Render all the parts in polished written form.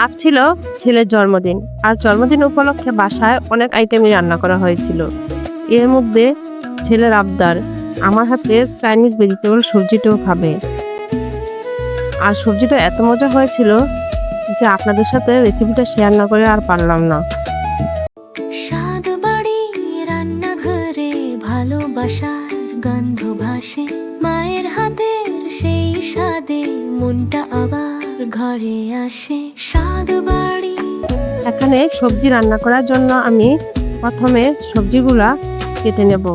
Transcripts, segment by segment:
আজ ছিল ছেলের জন্মদিন, আর জন্মদিন উপলক্ষে বাসায় অনেক আইটেমই রান্না করা হয়েছিল। এর মধ্যে ছেলের আবদার আমার হাতের চাইনিজ ভেজিটেবল সবজিটাও খাবে। আর সবজিটা এত মজা হয়েছিল যে আপনাদের সাথে রেসিপিটা শেয়ার না করে আর পারলাম না। স্বাদ বাড়ি রান্নাঘরে ভালোবাসার গন্ধ ভাসে, মায়ের হাতের সেই স্বাদে মনটা আবার ঘরে আসে। স্বাদ বাড়ি। এখানে সবজি রান্না করার জন্য আমি প্রথমে সবজিগুলা কেটে নেব।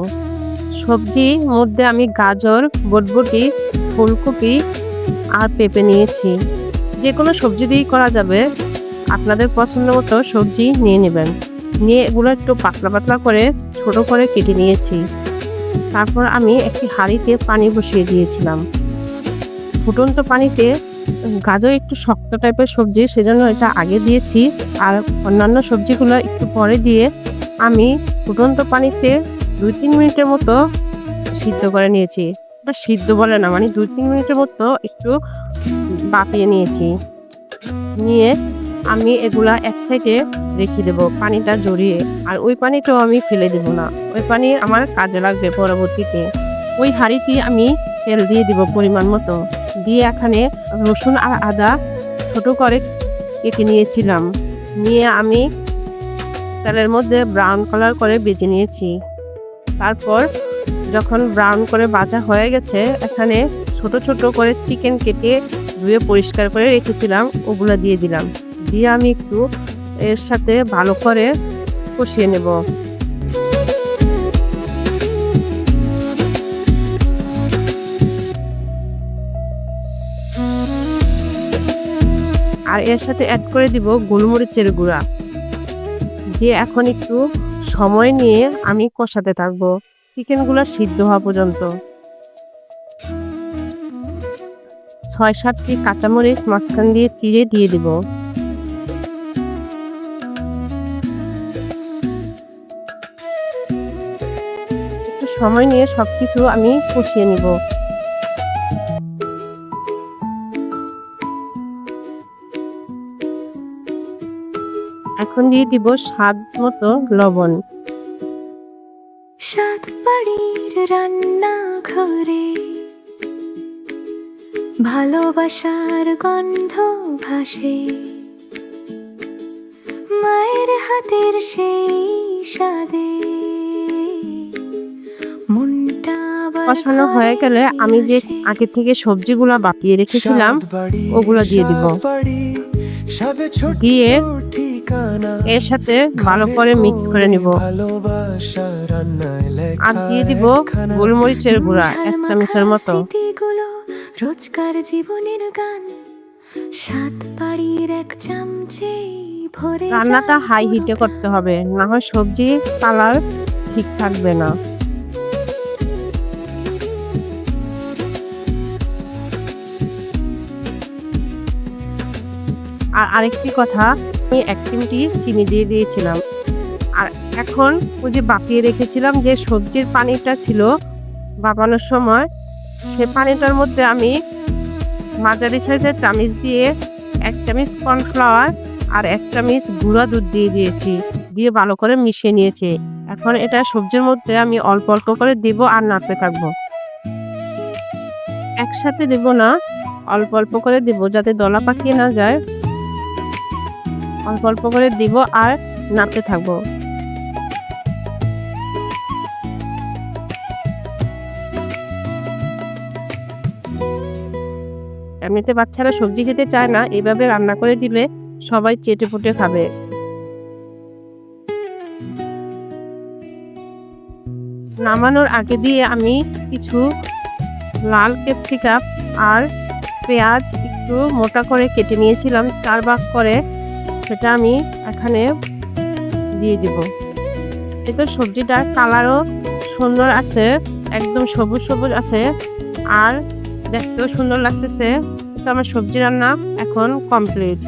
সবজির মধ্যে আমি গাজর, বটবটি, ফুলকপি আর পেঁপে নিয়েছি। যে কোনো সবজি দিয়েই করা যাবে, আপনাদের পছন্দ মতো সবজি নিয়ে নেবেন। নিয়ে এগুলো একটু পাতলা পাতলা করে ছোট করে কেটে নিয়েছি। তারপর আমি একটি হাঁড়িতে পানি বসিয়ে দিয়েছিলাম। ফুটন্ত পানিতে গাজর একটু শক্ত টাইপের সবজি, সেজন্য এটা আগে দিয়েছি, আর অন্যান্য সবজিগুলো একটু পরে দিয়ে আমি ফুটন্ত পানিতে 2-3 মিনিটের মতো সিদ্ধ করে নিয়েছি। এটা সিদ্ধ বলে না, মানে 2-3 মিনিটের মতো একটু বাপিয়ে নিয়েছি। নিয়ে আমি এগুলা এক সাইডে রেখে দেবো পানিটা জড়িয়ে, আর ওই পানিটাও আমি ফেলে দেবো না, ওই পানি আমার কাজে লাগবে পরবর্তীতে। ওই হাঁড়িটি আমি তেল দিয়ে দিব পরিমাণ মতো, দিয়ে এখানে রসুন আর আদা ছোট করে কেটে নিয়েছিলাম। নিয়ে আমি তেলের মধ্যে ব্রাউন কালার করে ভেজে নিয়েছি। তারপর যখন ব্রাউন করে ভাজা হয়ে গেছে, এখানে ছোট ছোট করে চিকেন কেটে ধুয়ে পরিষ্কার করে রেখেছিলাম, ওগুলো দিয়ে দিলাম। দিয়ে আমি একটু এর সাথে ভালো করে কষিয়ে নেব। আর এর সাথে অ্যাড করে দিব গোলমরিচের গুঁড়া। দিয়ে এখন একটু সময় নিয়ে আমি কষাতে থাকবো চিকেনগুলো সিদ্ধ হওয়া পর্যন্ত। 6-7টি কাঁচামরিচ মাঝখান দিয়ে চিড়ে দিয়ে দিব। একটু সময় নিয়ে সবকিছু আমি কষিয়ে নিব। এখন দিয়ে দিব স্বাদ মতো লবণ। স্বাদ বাড়ির রান্নাঘরে ভালোবাসার গন্ধ ভাসে, মায়ের হাতের সেই স্বাদে মনটা কষানো হয়ে গেলে আমি যে আগে থেকে সবজিগুলো বাপিয়ে রেখেছিলাম ওগুলো দিয়ে দিব। দিয়ে এর সাথে ভালো করে মিক্স করে নিব। আর দিয়ে দিব গোলমরিচের গুঁড়া 1 চামচের মতো। রোজকার জীবনের গান স্বাদ বাড়ির এক চামচে ভরে। রান্নাটা হাই হিটে করতে হবে, না হয় সবজি কালার ঠিক থাকবে না। আর আরেকটি কথা, আমি 1 চিমটি চিনি দিয়ে দিয়েছিলাম। আর এখন ওই যে বাপিয়ে রেখেছিলাম যে সবজির পানিটা ছিল বাপানোর সময়, সে পানিটার মধ্যে আমি মাঝারি সাইজের চামচ দিয়ে 1 চামচ কর্নফ্লাওয়ার আর 1 চামচ গুঁড়া দুধ দিয়ে দিয়েছি, দিয়ে ভালো করে মিশিয়ে নিয়েছি। এখন এটা সবজির মধ্যে আমি অল্প অল্প করে দিব আর নাড়তে থাকবো। একসাথে দেব না, অল্প অল্প করে দিব যাতে দলা পাকিয়ে না যায়। অল্প অল্প করে দিব আর নাড়তে থাকবো। এমনিতে বাচ্চারা সবজি খেতে চায় না, এইভাবে রান্না করে দিলে সবাই চেটে পুটে খাবে। নামানোর আগে দিয়ে আমি কিছু লাল ক্যাপসিকাম আর পেঁয়াজ একটু মোটা করে কেটে নিয়েছিলাম 4 ভাগ করে, সেটা আমি এখানে দিয়ে দিব। এতে সবজিটার কালারও সুন্দর আছে, একদম সবুজ সবুজ আছে, আর দেখতেও সুন্দর লাগতেছে। তো আমার সবজি রান্না এখন কমপ্লিট।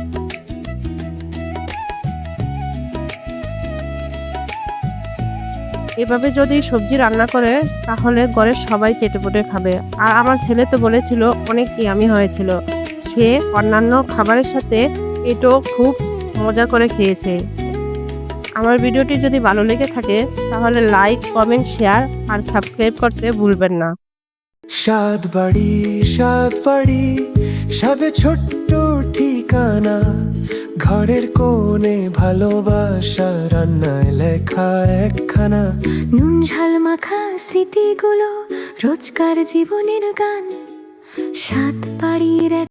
এভাবে যদি সবজি রান্না করে তাহলে ঘরের সবাই চেটেপুটে খাবে। আর আমার ছেলে তো বলেছিল অনেক ইয়ামি হয়েছিল, সে অন্যান্য খাবারের সাথে এটাও খুব মজা করে খেয়েছে। আমার ভিডিওটি যদি ভালো লেগে থাকে তাহলে লাইক, কমেন্ট, শেয়ার আর সাবস্ক্রাইব করতে ভুলবেন না। স্বাদ বাড়ি, স্বাদ বাড়ি, স্বাদে ছোট্ট ঠিকানা, ঘরের কোণে ভালোবাসা, রান্নায় লেখা একখানা। নুন ঝাল মাখা স্মৃতিগুলো, রোজকার জীবনের গান। স্বাদ বাড়ির এক